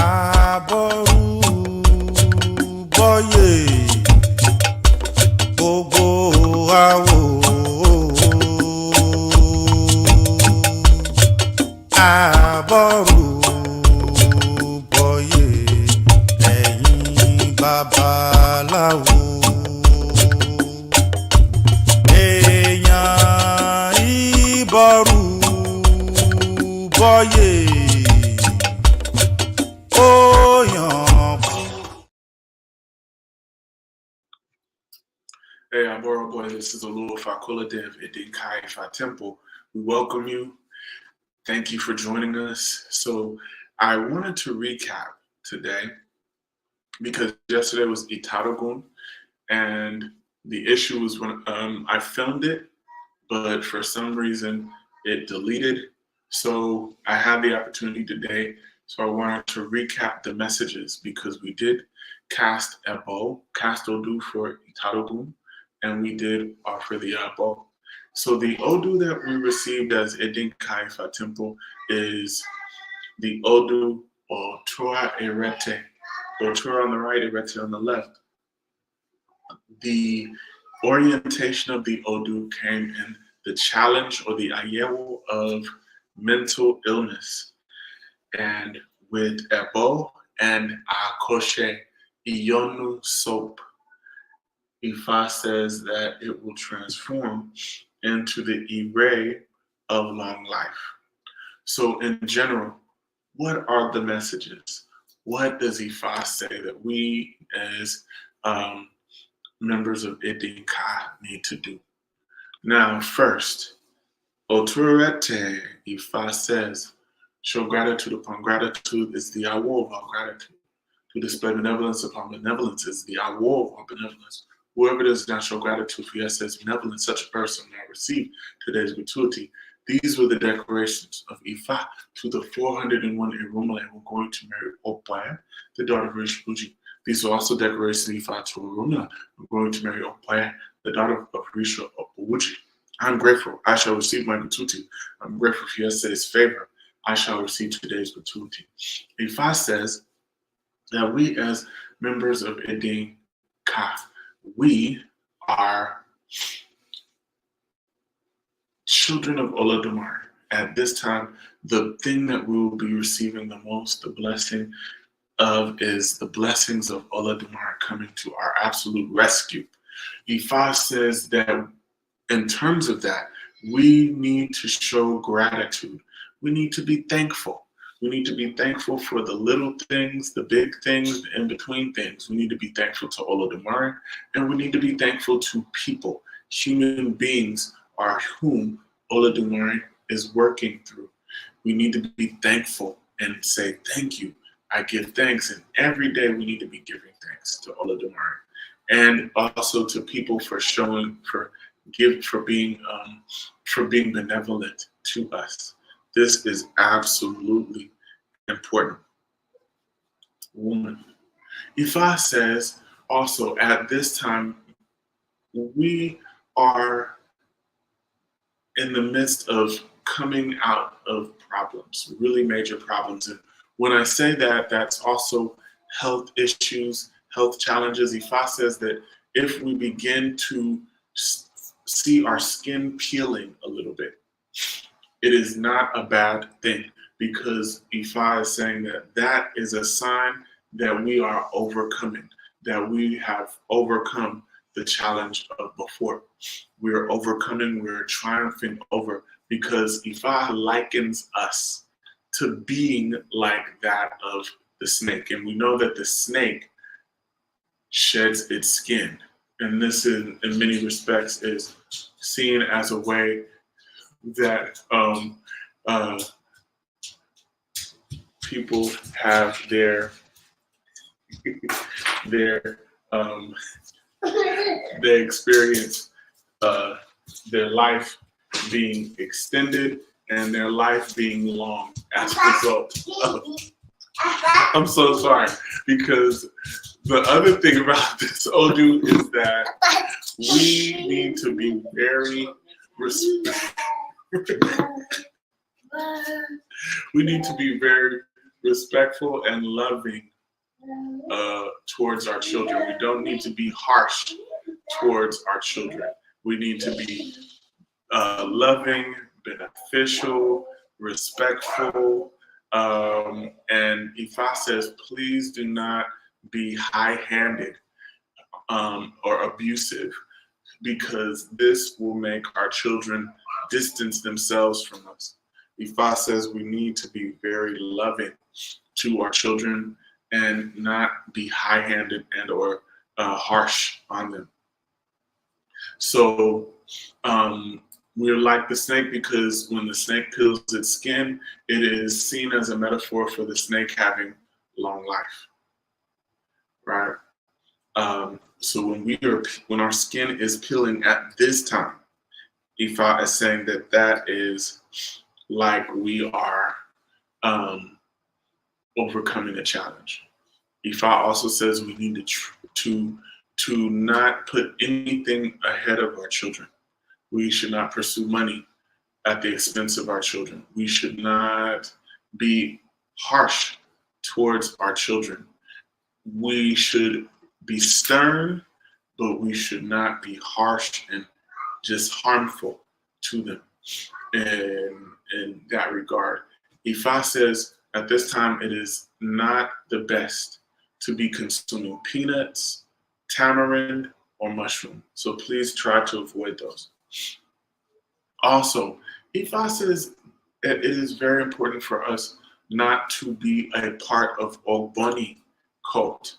Aboru boye gbogbo awo. Aboru boye ẹ̀yin babaláwo. Èèyàn ìbọrù boye. Hey, I'm Boro Boy. This is Olua Fakula Dev Idinkai Fa Temple. We welcome you. Thank you for joining us. So I wanted to recap today because yesterday was ITADOGUN, and the issue was when I filmed it, but for some reason it deleted. So I had the opportunity today. So I wanted to recap the messages because we did cast Ebo, cast Odu for ITADOGUN, and we did offer the Ebo. So the Odu that we received as Idinkai Fa Temple is the Odu Otua Erete, Otua on the right, Erete on the left. The orientation of the Odu came in the challenge or the Ayewo of mental illness. And with Ebo and Akoshe Iyonu soap, Ifa says that it will transform into the Ire of long life. So in general, what are the messages? What does Ifa say that we as members of Idinka need to do? Now, first, Oturete, Ifa says, show gratitude upon gratitude is the awo of all gratitude. To display benevolence upon benevolence is the awo of all benevolence. Whoever does not show gratitude for yesterday's benevolence, such a person will not receive today's gratuity. These were the declarations of Ifa to the 401 Irumale who were going to marry Opaya, the daughter of Rishuji. These were also declarations of Ifa to Arumla who were going to marry Opaya, the daughter of Risha Opawuji. I'm grateful. I shall receive my gratuity. I'm grateful for yesterday's favor. I shall receive today's gratuity. Ifa says that we as members of Idinka, we are children of Olodumare. At this time, the thing that we will be receiving the most, the blessing of, is the blessings of Olodumare coming to our absolute rescue. Ifa says that in terms of that, we need to show gratitude. We need to be thankful. We need to be thankful for the little things, the big things, the in-between things. We need to be thankful to Olodumare, and we need to be thankful to people. Human beings are whom Olodumare is working through. We need to be thankful and say, thank you. I give thanks, and every day we need to be giving thanks to Olodumare. And also to people for being benevolent to us. This is absolutely important. Woman. Ifa says also at this time, we are in the midst of coming out of problems, really major problems. And when I say that, that's also health issues, health challenges. Ifa says that if we begin to see our skin peeling a little bit, it is not a bad thing, because Ifa is saying that that is a sign that we are overcoming, that we have overcome the challenge of before. We're overcoming, we're triumphing over, because Ifa likens us to being like that of the snake. And we know that the snake sheds its skin. And this in many respects is seen as a way that people have their they experience their life being extended and their life being long as a result of. I'm so sorry, because the other thing about this Odu is that we need to be very respectful. We need to be very respectful and loving towards our children. We don't need to be harsh towards our children. We need to be loving, beneficial, respectful. And Ifa says, please do not be high-handed or abusive, because this will make our children distance themselves from us. Ifa says we need to be very loving to our children and not be high-handed and or harsh on them. So we're like the snake, because when the snake peels its skin, it is seen as a metaphor for the snake having long life, right? So when our skin is peeling at this time, Ifa is saying that is like we are overcoming a challenge. Ifa also says we need to not put anything ahead of our children. We should not pursue money at the expense of our children. We should not be harsh towards our children. We should be stern, but we should not be harsh and just harmful to them in that regard. Ifa says at this time it is not the best to be consuming peanuts, tamarind, or mushroom. So please try to avoid those. Also, Ifa says that it is very important for us not to be a part of Ogboni cult.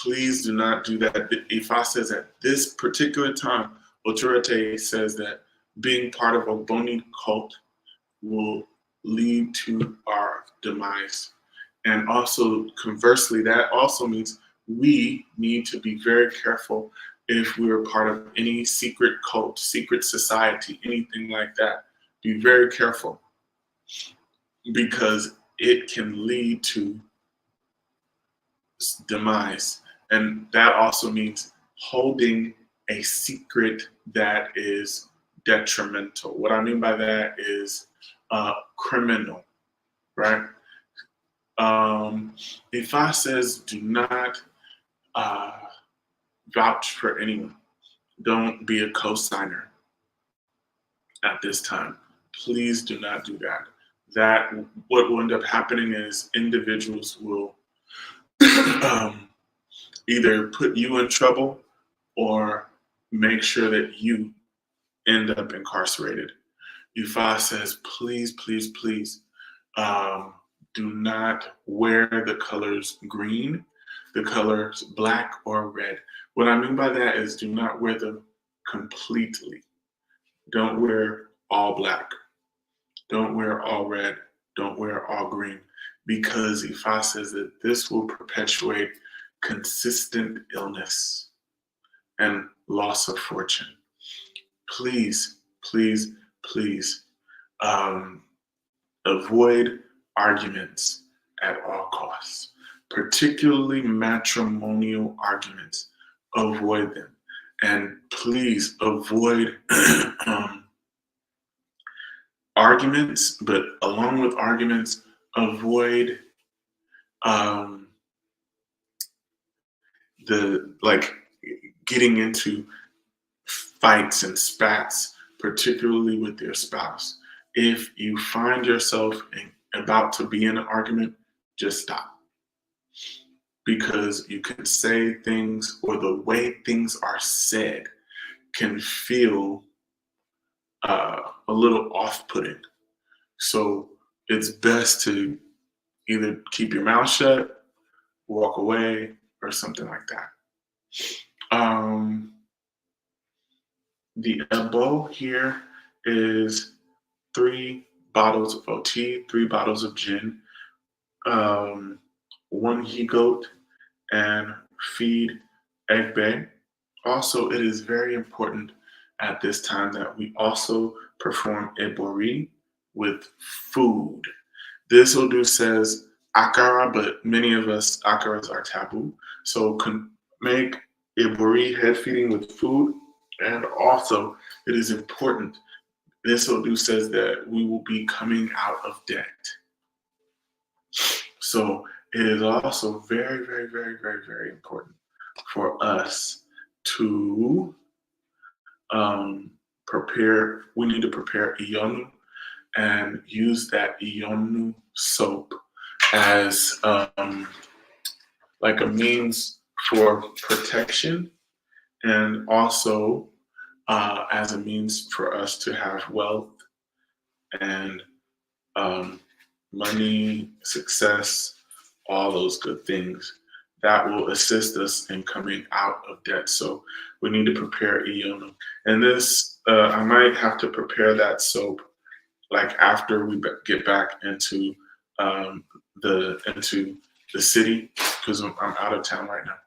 Please do not do that. Ifa says at this particular time, Oturate says that being part of Ogboni cult will lead to our demise. And also, conversely, that also means we need to be very careful if we're part of any secret cult, secret society, anything like that. Be very careful, because it can lead to demise. And that also means holding a secret that is detrimental. What I mean by that is criminal, right? Ifa says do not vouch for anyone. Don't be a co-signer at this time. Please do not do that. That what will end up happening is individuals will either put you in trouble or make sure that you end up incarcerated. Ifa says, please, please, please, do not wear the colors green, the colors black or red. What I mean by that is do not wear them completely. Don't wear all black. Don't wear all red. Don't wear all green. Because Ifa says that this will perpetuate consistent illness and loss of fortune. Please, please, please avoid arguments at all costs, particularly matrimonial arguments. Avoid them. And please avoid arguments, but along with arguments, avoid getting into fights and spats, particularly with your spouse. If you find yourself about to be in an argument, just stop. Because you can say things, or the way things are said can feel a little off-putting. So it's best to either keep your mouth shut, walk away, or something like that. The elbow here is 3 bottles of OT, 3 bottles of gin, 1 he-goat, and feed egbe. Also, it is very important at this time that we also perform ebori with food. This Odu says akara, but many of us, akaras are taboo. So make ebori head feeding with food. And also, it is important this Odu says that we will be coming out of debt. So it is also very, very, very, very, very important for us to prepare. We need to prepare iyonu and use that iyonu soap as like a means for protection, and also as a means for us to have wealth and money, success, all those good things that will assist us in coming out of debt. So we need to prepare iyonu. And this, I might have to prepare that soap like after we get back into the city, because I'm out of town right now.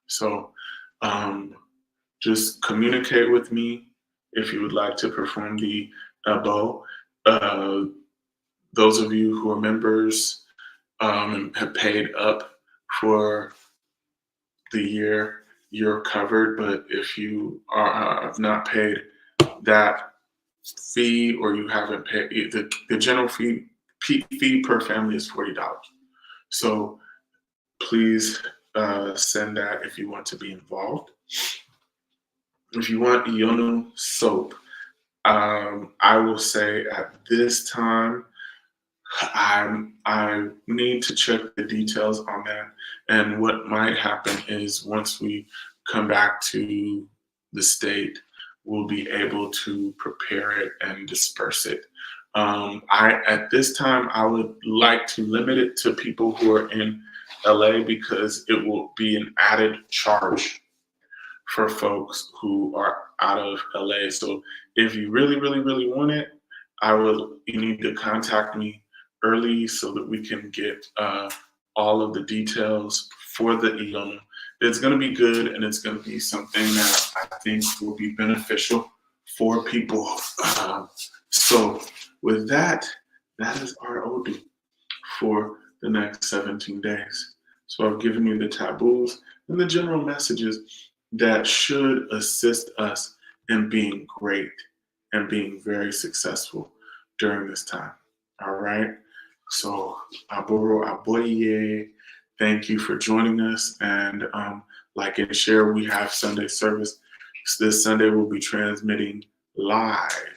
So just communicate with me if you would like to perform the bow. Those of you who are members and have paid up for the year, you're covered. But if you have not paid that fee, or you haven't paid the general fee per family is $40. So please send that if you want to be involved. If you want iyonu soap, I will say at this time, I need to check the details on that. And what might happen is once we come back to the state, we'll be able to prepare it and disperse it. At this time, I would like to limit it to people who are in LA, because it will be an added charge for folks who are out of LA. So if you really, really, really want it, you need to contact me early so that we can get all of the details for the iyonu. It's going to be good, and it's going to be something that I think will be beneficial for people. So with that, that is our Odu for the next 17 days. So I've given you the taboos and the general messages that should assist us in being great and being very successful during this time. All right. So Aboro Aboye, thank you for joining us. And like and share, we have Sunday service. This Sunday we'll be transmitting live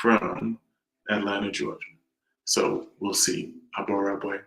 from Atlanta, Georgia. So we'll see. Aboro Aboye.